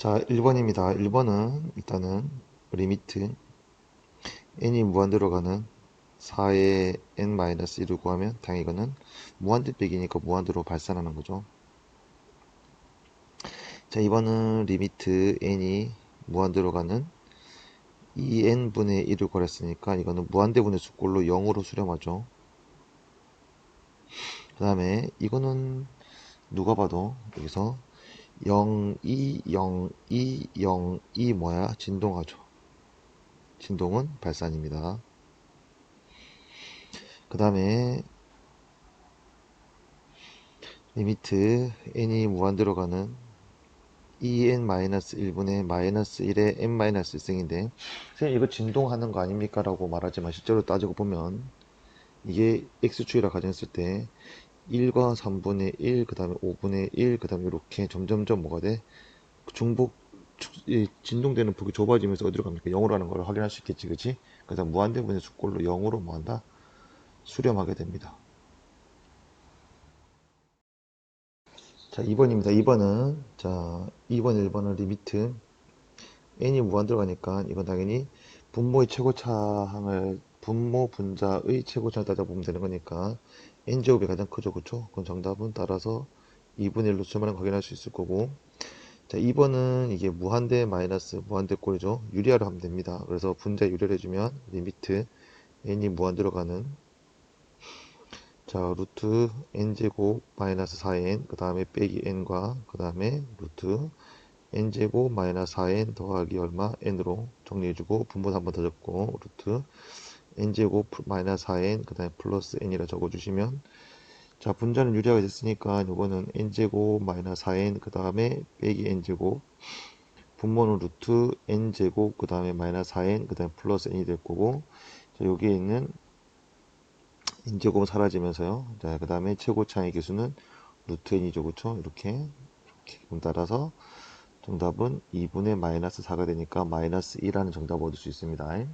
자, 1번입니다. 1번은 일단은 리미트 n이 무한대로 가는 4의 n-1을 구하면 당연히 이거는 무한대 빼기니까 무한대로 발산하는 거죠. 자, 2번은 리미트 n이 무한대로 가는 2n분의 1을 구했으니까 이거는 무한대분의 수꼴로 0으로 수렴하죠. 그 다음에 이거는 누가 봐도 여기서 0, 2, 0, 2, 0, 2 뭐야? 진동하죠. 진동은 발산입니다. 그 다음에 리미트 n이 무한대로 가는 2n-1분의 -1의 n-1승인데 선생님 이거 진동하는 거 아닙니까? 라고 말하지만 실제로 따지고 보면 이게 x축이라 가정했을 때 1과 3분의 1, 그 다음에 5분의 1, 그 다음에 이렇게 점점점 뭐가 돼? 중복 진동되는 폭이 좁아지면서 어디로 갑니까? 0으로 가는 걸 확인할 수 있겠지, 그치? 그래서 무한대분의 수꼴로 0으로 뭐한다? 수렴하게 됩니다. 자, 2번입니다. 2번은, 자, 2번, 1번은 리미트. n이 무한대로 가니까 이건 당연히 분모의 최고차항을, 분모 분자의 최고차항을 따져보면 되는 거니까 n제곱이 가장 크죠, 그쵸? 그럼 정답은 따라서 2분의 1로 수렴하는 거 확인할 수 있을 거고. 자, 2번은 이게 무한대 마이너스 무한대 꼴이죠. 유리화로 하면 됩니다. 그래서 분자 유리를 해주면 리미트 n이 무한대로 가는, 자, 루트 n제곱 마이너스 4n 그 다음에 빼기 n과 그 다음에 루트 n제곱 마이너스 4n 더하기 얼마 n으로 정리해주고 분모는 한 번 더 적고 루트 n제곱 마이너스 4n 그 다음에 플러스 n이라 적어주시면, 자, 분자는 유리화가 됐으니까 이거는 n제곱 마이너스 4n 그 다음에 빼기 n제곱, 분모는 루트 n제곱 그 다음에 마이너스 4n 그 다음에 플러스 n이 될 거고, 자, 여기에 있는 n제곱은 사라지면서요. 자, 그 다음에 최고차의 개수는 루트 n이죠, 그쵸? 이렇게 그럼 따라서 정답은 2분의 마이너스 4가 되니까 마이너스 2라는 정답을 얻을 수 있습니다.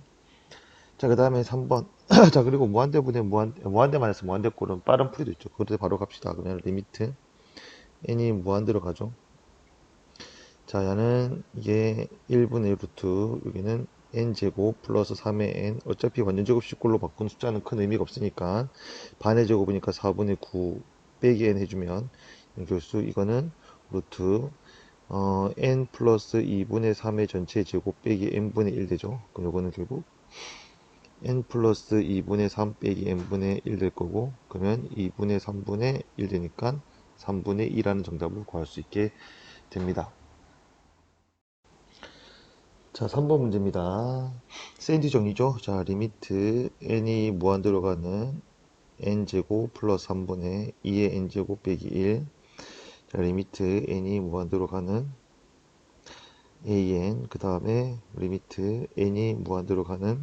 자, 그 다음에 3번. 자, 그리고 무한대분의 무한대 마이너스 무한대 꼴은 빠른 풀이도 있죠. 그것도 바로 갑시다. 그러면 리미트 n이 무한대로 가죠. 자, 얘는 이게 1분의 루트, 여기는 n제곱 플러스 3의 n. 어차피 완전제곱식꼴로 바꾸는 숫자는 큰 의미가 없으니까 반의 제곱이니까 4분의 9 빼기 n 해주면 교수 이거는 루트 n 플러스 2분의 3의 전체 제곱 빼기 n분의 1 되죠. 그럼 요거는 결국 n 플러스 2분의 3 빼기 n분의 1 될 거고, 그러면 2분의 3분의 1 되니까 3분의 2라는 정답을 구할 수 있게 됩니다. 자, 3번 문제입니다. 샌드 정리죠. 자, 리미트 n이 무한대로 가는 n제곱 플러스 3분의 2의 n제곱 빼기 1. 자, 리미트 n이 무한대로 가는 an, 그 다음에 리미트 n이 무한대로 가는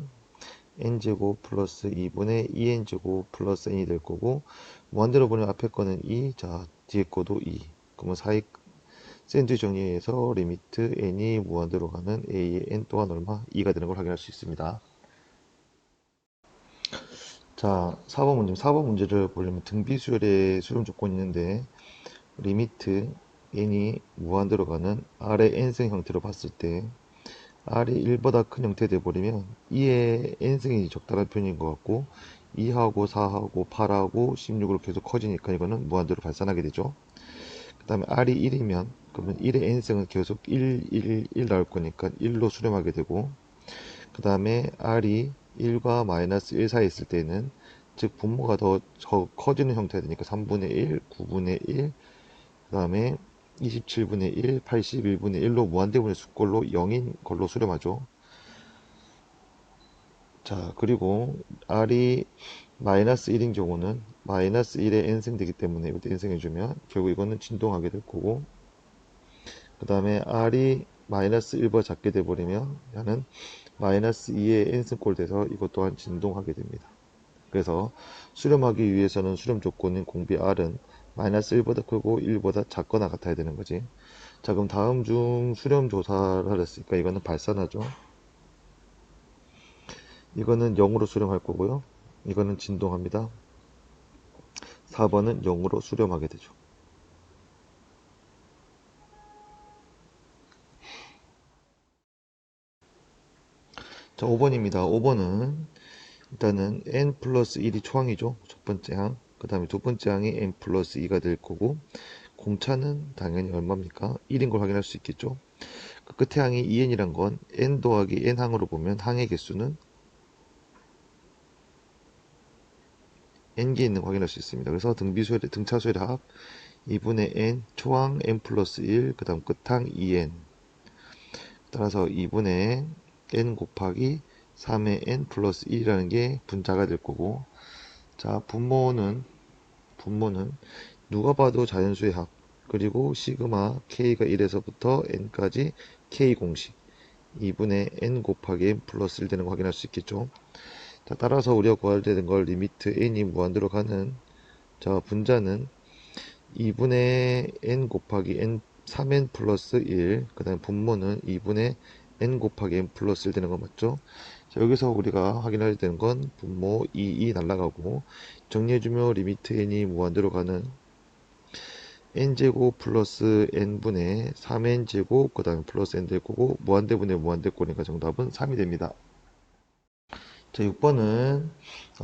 n제곱 플러스 2분의 2n제곱 플러스 n이 될 거고, 무한대로 보면 앞에 거는 2, 자, 뒤에 거도 2. 그러면 사이 샌드 정리해서 리미트 n이 무한대로 가는 a의 n 또한 얼마? 2가 되는 걸 확인할 수 있습니다. 자, 4번 문제. 4번 문제를 보려면 등비수열의 수렴 조건이 있는데, 리미트 n이 무한대로 가는 r의 n승 형태로 봤을 때 r이 1보다 큰 형태 돼버리면 2의 n승이 적당한 편인 것 같고, 2하고 4하고 8하고 16으로 계속 커지니까 이거는 무한대로 발산하게 되죠. 그 다음에 r이 1이면 그러면 1의 n승은 계속 1, 1, 1 나올 거니까 1로 수렴하게 되고, 그 다음에 r이 1과 마이너스 1 사이에 있을 때는 즉 분모가 더 커지는 형태가 되니까 3분의 1, 9분의 1, 그 다음에 27분의 1, 81분의 1로 무한대분의 수꼴로 0인 걸로 수렴하죠. 자, 그리고 r이 마이너스 1인 경우는 마이너스 1의 n승 되기 때문에 이것도 n승해주면 결국 이거는 진동하게 될 거고, 그 다음에 r이 마이너스 1보다 작게 돼버리면 얘는 마이너스 2의 n승꼴 돼서 이것 또한 진동하게 됩니다. 그래서 수렴하기 위해서는 수렴 조건인 공비 r은 마이너스 1보다 크고 1보다 작거나 같아야 되는 거지. 자, 그럼 다음 중 수렴 조사를 했으니까 이거는 발산하죠. 이거는 0으로 수렴할 거고요. 이거는 진동합니다. 4번은 0으로 수렴하게 되죠. 자, 5번입니다. 5번은 일단은 n 플러스 1이 초항이죠. 첫 번째 항. 그 다음에 두 번째 항이 n 플러스 2가 될 거고, 공차는 당연히 얼마입니까? 1인 걸 확인할 수 있겠죠. 그 끝에 항이 2n이란 건 n 더하기 n 항으로 보면 항의 개수는 n개 있는 거 확인할 수 있습니다. 그래서 등차수의 합 2분의 n 초항 n 플러스 1, 그 다음 끝항 2n, 따라서 2분의 n 곱하기 3의 n 플러스 1이라는 게 분자가 될 거고, 자, 분모는 누가 봐도 자연수의 합, 그리고 시그마 k가 1에서부터 n까지 k 공식 2분의 n 곱하기 n 플러스 1 되는 거 확인할 수 있겠죠. 자, 따라서 우리가 구할 되는 걸 리미트 n이 무한대로 가는, 자, 분자는 2분의 n 곱하기 n 3n 플러스 1, 그 다음에 분모는 2분의 n 곱하기 n 플러스 1 되는 거 맞죠? 자, 여기서 우리가 확인해야 되는 건 분모 2 날라가고, 정리해주면 리미트 n이 무한대로 가는 n제곱 플러스 n분의 3n제곱 그 다음에 플러스 n 될 거고, 무한대분의 무한대꼴이니까 정답은 3이 됩니다. 자, 6번은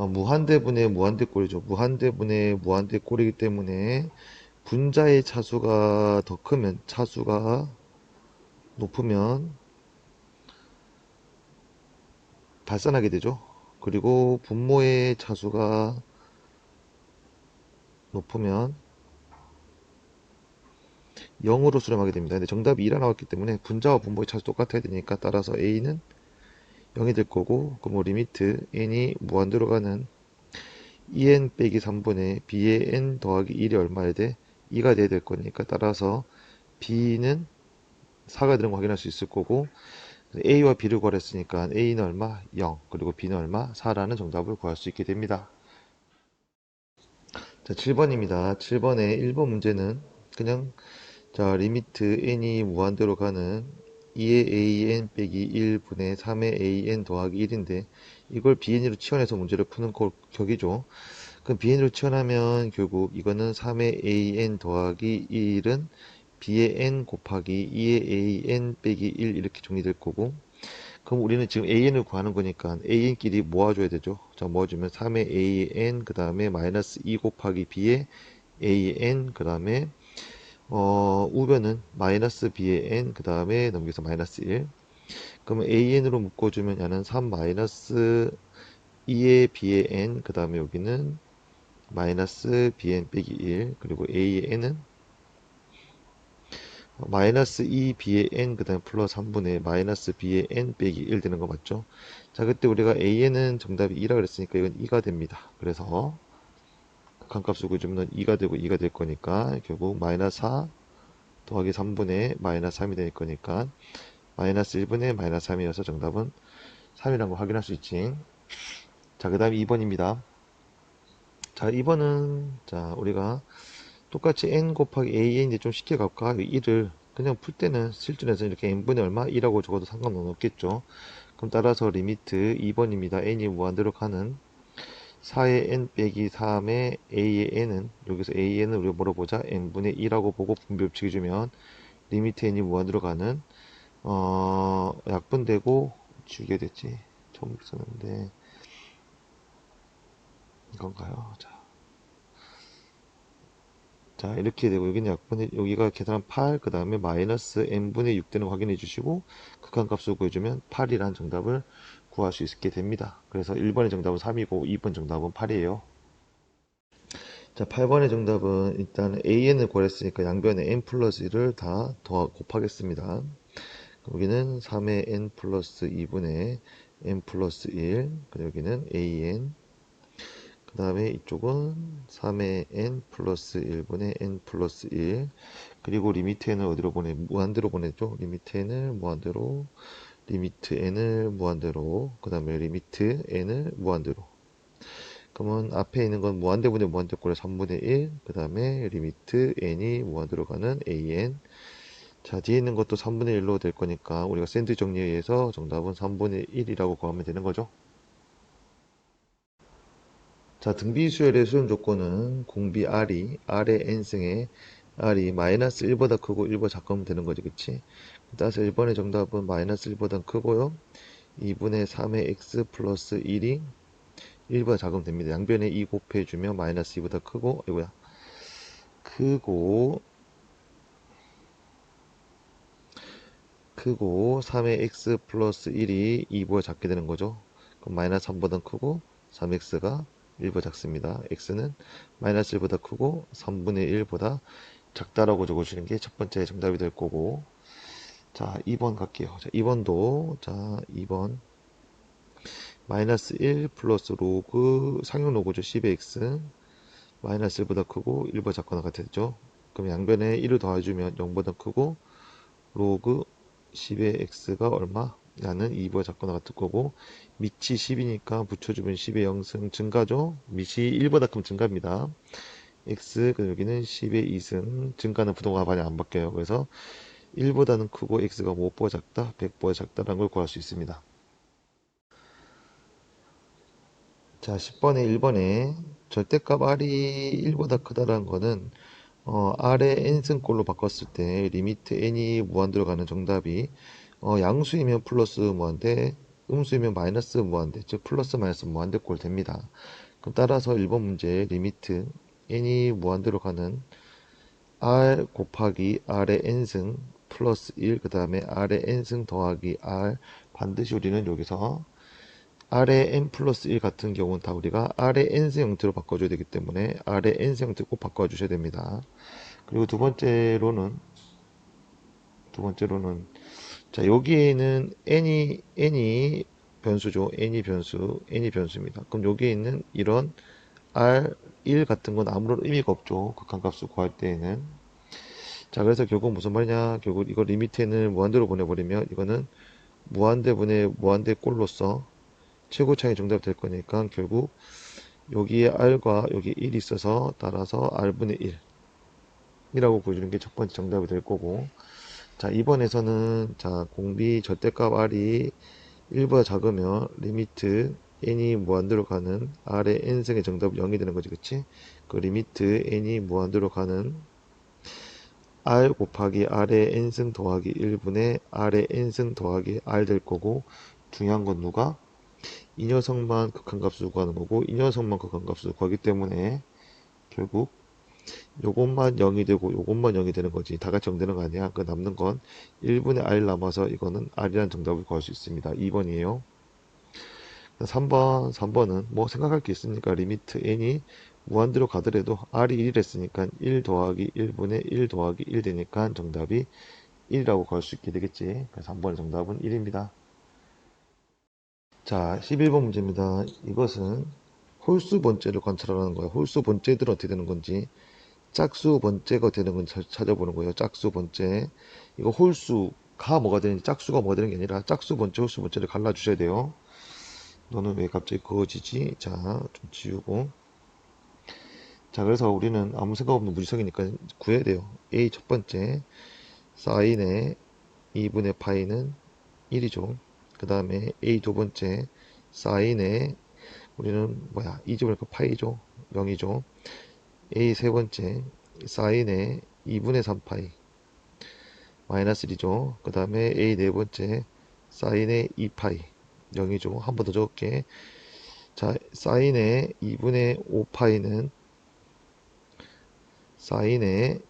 무한대분의 무한대꼴이죠. 무한대분의 무한대꼴이기 때문에 분자의 차수가 더 크면, 차수가 높으면 발산하게 되죠. 그리고 분모의 차수가 높으면 0으로 수렴하게 됩니다. 근데 정답이 2라 나왔기 때문에 분자와 분모의 차수 똑같아야 되니까, 따라서 a는 0이 될 거고, 그럼 리미트 n이 무한대로 가는 2n 빼기 3분의 b의 n 더하기 1이 얼마야 돼? 2가 돼야 될 거니까, 따라서 b는 4가 되는 거 확인할 수 있을 거고, a와 b를 구했으니까 a는 얼마? 0, 그리고 b는 얼마? 4라는 정답을 구할 수 있게 됩니다. 자, 7번입니다. 7번의 1번 문제는 그냥, 자, 리미트 n이 무한대로 가는 2의 an 빼기 1분의 3의 an 더하기 1인데, 이걸 bn으로 치환해서 문제를 푸는 격이죠. 그럼 bn으로 치환하면 결국 이거는 3의 an 더하기 1은 b의 n 곱하기 2의 an 빼기 1 이렇게 정리될 거고, 그럼 우리는 지금 an을 구하는 거니까 an끼리 모아줘야 되죠. 자, 모아주면 3의 an 그 다음에 마이너스 2 곱하기 b의 an 그 다음에 우변은 마이너스 b의 n 그 다음에 넘겨서 마이너스 1. 그러면 an으로 묶어주면 얘는 3 마이너스 2의 b의 n 그 다음에 여기는 마이너스 bn 빼기 1, 그리고 a의 n은 마이너스 2b의 n 그 다음에 플러스 3분의 마이너스 b의 n 빼기 1 되는 거 맞죠? 자, 그때 우리가 an은 정답이 2라 그랬으니까 이건 2가 됩니다. 그래서 극한값을 구해주면 2가 되고 2가 될 거니까 결국 마이너스 4 더하기 3분의 마이너스 3이 될 거니까 마이너스 1분의 마이너스 3이어서 정답은 3이라는 걸 확인할 수 있지. 자, 그 다음에 2번입니다. 자, 2번은 자, 우리가 똑같이 n 곱하기 a인데 좀 쉽게 갈까? 1을 그냥 풀 때는 실전에서 이렇게 n분의 얼마? 1하고 적어도 상관은 없겠죠. 그럼 따라서 리미트 2번입니다. n이 무한대로 가는 4의 n 빼기 3의 a의 n은, 여기서 a의 n은 우리가 물어보자 n분의 1하고 보고 분배 법칙 해주면 리미트 n이 무한대로 가는 약분되고 주게 됐지. 처음 썼는데 이건가요? 자, 이렇게 되고 여기는 약분의, 여기가 계산한 8, 그 다음에 마이너스 n분의 6 되는 거 확인해 주시고 극한값을 구해주면 8이라는 정답을 구할 수 있게 됩니다. 그래서 1번의 정답은 3이고 2번 정답은 8이에요. 자, 8번의 정답은 일단 an을 구했으니까 양변에 n 플러스 1을 다 더 곱하겠습니다. 여기는 3의 n 플러스 2분의 n 플러스 1, 그리고 여기는 an, 그 다음에 이쪽은 3의 n 플러스 1분의 n 플러스 1, 그리고 리미트 n을 어디로 보내? 무한대로 보내죠. 리미트 n을 무한대로, 리미트 n을 무한대로, 그 다음에 리미트 n을 무한대로. 그러면 앞에 있는 건 무한대분의 무한대꼴의 3분의 1, 그 다음에 리미트 n이 무한대로 가는 an. 자, 뒤에 있는 것도 3분의 1로 될 거니까 우리가 샌드 정리에 의해서 정답은 3분의 1이라고 구하면 되는 거죠. 자, 등비수열의 수용 조건은 공비 R이 R의 n승에 R이 마이너스 1보다 크고 1보다 작으면 되는 거지, 그치? 따라서 1번의 정답은 마이너스 1보다 크고요. 2분의 3의 x 플러스 1이 1보다 작으면 됩니다. 양변에 2 곱해주면 마이너스 2보다 크고, 이거야. 크고 3의 x 플러스 1이 2보다 작게 되는 거죠. 그럼 마이너스 3보다 크고 3x가 1보다 작습니다. x는 마이너스 1보다 크고 3분의 1보다 작다라고 적어주시는 게 첫 번째 정답이 될 거고, 자 2번 갈게요. 자 2번도, 자 2번 마이너스 1 플러스 로그 상용 로그죠. 10의 x 마이너스 1보다 크고 1보다 작거나 같았죠. 그럼 양변에 1을 더해주면 0보다 크고 로그 10의 x가 얼마? 야는 2보다 작거나 같을 거고, 밑이 10이니까 붙여주면 10의 0승 증가죠. 밑이 1보다 크면 증가입니다. x, 그럼 여기는 10의 2승, 증가는 부동화 많이 안 바뀌어요. 그래서 1보다는 크고 x가 5보다 작다, 100보다 작다라는 걸 구할 수 있습니다. 자, 10번에 1번에 절대값 r이 1보다 크다라는 거는 r의 n승꼴로 바꿨을 때 리미트 n이 무한대로 가는 정답이 양수이면 플러스 무한대, 음수이면 마이너스 무한대, 즉 플러스 마이너스 무한대 꼴 됩니다. 그럼 따라서 1번 문제 리미트 n이 무한대로 가는 r 곱하기 r의 n승 플러스 1, 그 다음에 r의 n승 더하기 r, 반드시 우리는 여기서 r의 n 플러스 1 같은 경우는 다 우리가 r의 n승 형태로 바꿔줘야 되기 때문에 r의 n승 형태 꼭 바꿔주셔야 됩니다. 그리고 두 번째로는 자, 여기에는 n이 변수죠. n이 변수입니다. 그럼 여기에 있는 이런 r1 같은 건 아무런 의미가 없죠. 극한값수 구할 때에는. 자, 그래서 결국 무슨 말이냐? 결국 이거 리미트는 무한대로 보내버리면 이거는 무한대분의 무한대 꼴로서 최고 차이 정답이 될 거니까 결국 여기에 r과 여기 1이 있어서 따라서 r분의 1이라고 보여주는 게 첫 번째 정답이 될 거고, 자, 이번에서는 자, 공비 절대값 r이 1보다 작으면 리미트 n이 무한대로 가는 r의 n승의 정답 0이 되는 거지, 그치? 그 리미트 n이 무한대로 가는 r 곱하기 r의 n승 더하기 1분의 r의 n승 더하기 r 될 거고, 중요한 건 누가? 이 녀석만 극한값수 구하는 거고, 이 녀석만 극한값수 구하기 때문에 결국 요것만 0이 되고 요것만 0이 되는 거지. 다 같이 0 되는 거 아니야. 그 남는 건 1분의 r 남아서 이거는 r이라는 정답을 구할 수 있습니다. 2번이에요. 3번은 뭐 생각할 게 있으니까 리미트 n이 무한대로 가더라도 r이 1을 했으니까 1 더하기 1분의 1 더하기 1 되니까 정답이 1이라고 구할 수 있게 되겠지. 그래서 3번의 정답은 1입니다. 자, 11번 문제입니다. 이것은 홀수 번째를 관찰하라는 거예요. 홀수 번째들은 어떻게 되는 건지, 짝수 번째가 되는 건지 찾아보는 거예요. 짝수 번째. 이거 홀수가 뭐가 되는지, 짝수가 뭐가 되는 게 아니라 짝수 번째, 홀수 번째를 갈라주셔야 돼요. 너는 왜 갑자기 그어지지? 자, 좀 지우고. 자, 그래서 우리는 아무 생각 없는 무지성이니까 구해야 돼요. A 첫 번째, 사인의 2분의 파이는 1이죠. 그 다음에 A 두 번째, 사인의 우리는 뭐야? 2제곱이니까 파이죠. 0이죠. A 세 번째, 사인의 2분의 3파이 마이너스 1이죠. 그 다음에 A 네 번째, 사인의 2파이 0이죠. 한 번 더 적을게. 자, 사인의 2분의 5파이는 사인의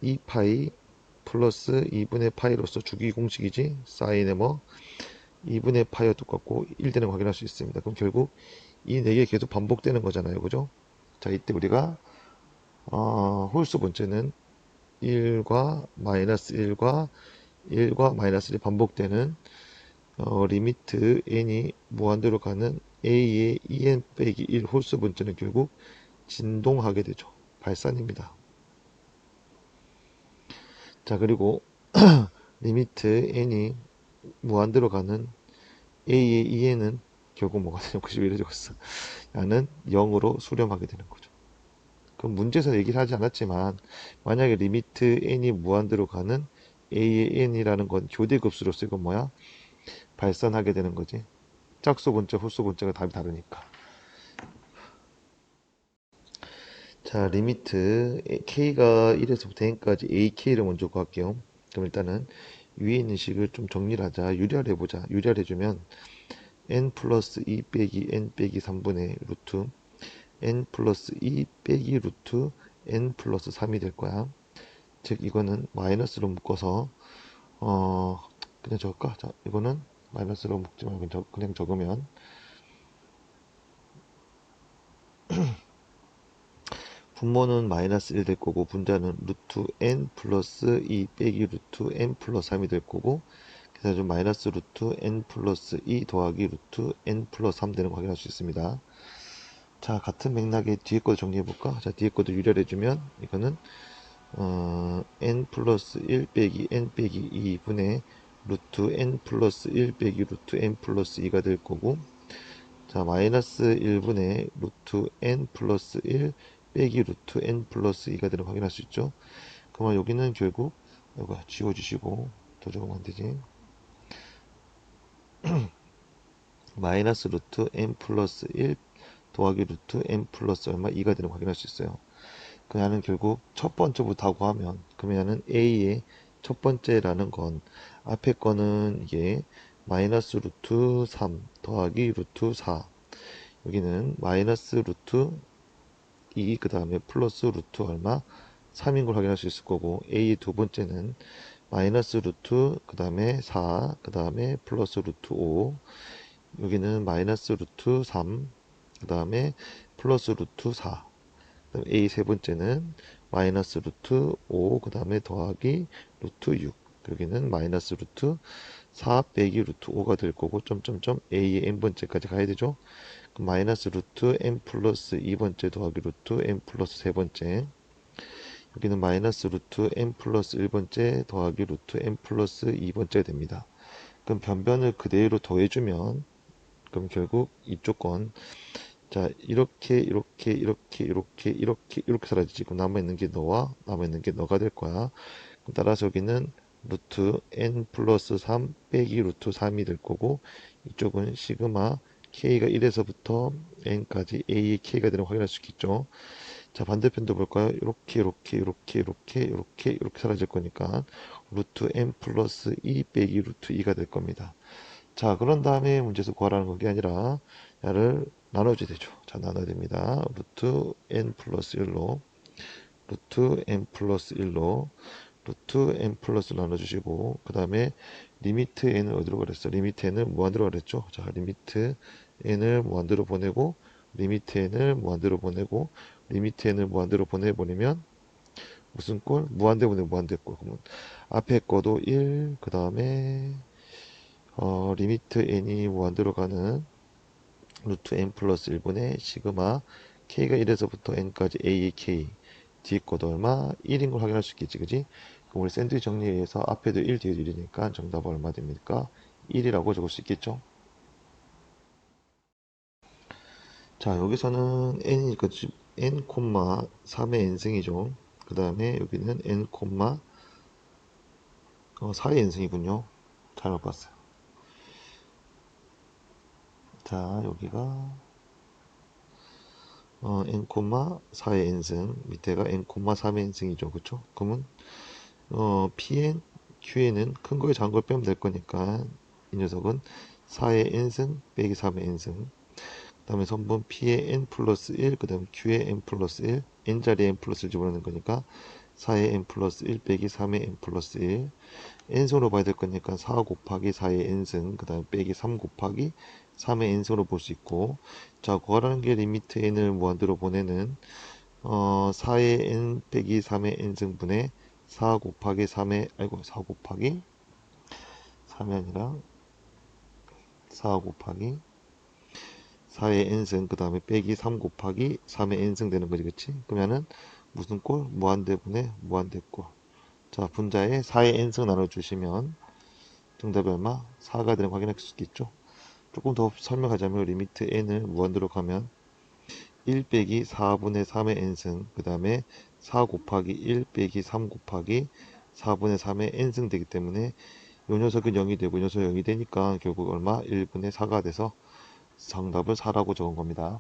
2파이 플러스 2분의 파이로서 주기 공식이지. 사인의 뭐 2분의 파이와 똑같고 1 되는 거 확인할 수 있습니다. 그럼 결국 이 4개 계속 반복되는 거잖아요. 그죠? 자, 이때 우리가 홀수 번째는 1과 마이너스 1과 마이너스 1이 반복되는 리미트 n이 무한대로 가는 a의 2n 빼기 1 홀수 번째는 결국 진동하게 되죠. 발산입니다. 자, 그리고 리미트 n이 무한대로 가는 a의 2n은 결국 뭐가 되냐고 91에 적었어. 야는 0으로 수렴하게 되는 거죠. 그럼 문제에서 얘기를 하지 않았지만 만약에 리미트 n이 무한대로 가는 a의 n이라는 건 교대급수로서 이건 뭐야? 발산하게 되는 거지. 짝수 번째, 홀수 번째가 답이 다르니까. 자, 리미트 k가 1에서부터 n까지 ak를 먼저 구할게요. 그럼 일단은 위에 있는 식을 좀 정리를 하자. 유리화를 해보자. 유리화를 해주면 n 플러스 2 빼기 n 빼기 3분의 루트 n 플러스 2 빼기 루트 n 플러스 3이 될 거야. 즉 이거는 마이너스로 묶어서 그냥 적을까? 자, 이거는 마이너스로 묶지 말고 그냥 적으면 분모는 마이너스 1 될 거고 분자는 루트 n 플러스 2 빼기 루트 n 플러스 3이 될 거고 그래서 좀 마이너스 루트 n 플러스 2 더하기 루트 n 플러스 3 되는 거 확인할 수 있습니다. 자, 같은 맥락의 뒤에 것도 정리해 볼까? 자, 뒤에 것도 유리화해 주면 이거는 n 플러스 1 빼기 n 빼기 2분의 루트 n 플러스 1 빼기 루트 n 플러스 2가 될 거고 자 마이너스 1분의 루트 n 플러스 1 빼기 루트 n 플러스 2가 되는 거 확인할 수 있죠. 그러면 여기는 결국 이거 지워주시고 더 적으면 안되지. 마이너스 루트 n 플러스 1 더하기 루트 n 플러스 얼마 2가 되는 거 확인할 수 있어요. 그냥은 결국 첫 번째부터 하고 하면 그러면은 A의 첫 번째라는 건 앞에 거는 이게 마이너스 루트 3 더하기 루트 4 여기는 마이너스 루트 2 그 다음에 플러스 루트 얼마 3인 걸 확인할 수 있을 거고 A의 두 번째는 마이너스 루트 그 다음에 4 그 다음에 플러스 루트 5 여기는 마이너스 루트 3 그 다음에 플러스 루트 4 A 세 번째는 마이너스 루트 5 그 다음에 더하기 루트 6 여기는 마이너스 루트 4 빼기 루트 5가 될 거고 점점점 A의 n번째까지 가야 되죠. 그럼 마이너스 루트 n 플러스 2번째 더하기 루트 n 플러스 세 번째 여기는 마이너스 루트 n 플러스 1번째 더하기 루트 n 플러스 2번째 됩니다. 그럼 변변을 그대로 더해주면 그럼 결국 이쪽 건 자 이렇게 사라지고 남아있는 게 너와 남아있는 게 너가 될 거야. 그럼 따라서 여기는 루트 n 플러스 3 빼기 루트 3이 될 거고 이쪽은 시그마 k가 1에서부터 n까지 a의 k가 되는 거 확인할 수 있겠죠. 자 반대편도 볼까요? 이렇게 사라질 거니까 루트 n 플러스 2 빼기 루트 2가 될 겁니다. 자 그런 다음에 문제에서 구하라는 게 아니라 야를 나눠줘야 되죠. 자 나눠야 됩니다. 루트 n 플러스 1로 루트 n 플러스 1로 루트 n 플러스 나눠주시고 그 다음에 리미트 n을 어디로 그랬어? 리미트 n을 무한대로 그랬죠. 자 리미트 n을 무한대로 보내고 리미트 n을 무한대로 보내고 리미트 n을 무한대로 보내버리면 무슨 꼴? 무한대 보내고 무한대 꼴. 그러면 앞에 거도 1, 그 다음에 리미트 n이 무한대로 가는 루트 n 플러스 1분의 시그마 k가 1에서부터 n까지 a의 k 뒤에 거도 얼마? 1인 걸 확인할 수 있겠지 그지? 그럼 우리 샌드위치 정리해서 앞에도 1 뒤에도 1이니까 정답은 얼마 됩니까? 1이라고 적을 수 있겠죠? 자 여기서는 n이니까 n, 3의 n승이죠. 그 다음에 여기는 n, 4의 n승이군요. 잘못 봤어요. 자 여기가 n, 4의 n승 밑에가 n, 3의 n승이죠. 그쵸? 그러면 pn, qn은 큰 거에 작은 걸 빼면 될 거니까 이 녀석은 4의 n승 빼기 3의 n승 그 다음에 선분 p의 n 플러스 1 그 다음에 q의 n 플러스 1 n자리에 n 플러스 1 집어넣는 거니까 4의 n 플러스 1 빼기 3의 n 플러스 1 n승으로 봐야 될 거니까 4 곱하기 4의 n승 그 다음에 빼기 3 곱하기 3의 n승으로 볼 수 있고 자 구하라는 게 리미트 n을 무한대로 보내는 4의 n 빼기 3의 n승분의 4 곱하기 3의 4 곱하기 3이 아니라 4 곱하기 4의 n승 그 다음에 빼기 3 곱하기 3의 n승 되는 거지 그치? 그러면은 무슨 꼴? 무한대분의 무한대꼴 자 분자에 4의 n승 나눠주시면 정답이 얼마? 4가 되는 거 확인할 수 있겠죠? 조금 더 설명하자면 리미트 n을 무한대로 가면 1 빼기 4분의 3의 n승 그 다음에 4 곱하기 1 빼기 3 곱하기 4분의 3의 n승 되기 때문에 이 녀석은 0이 되고 이 녀석은 0이 되니까 결국 얼마? 1분의 4가 돼서 정답을 4라고 적은 겁니다.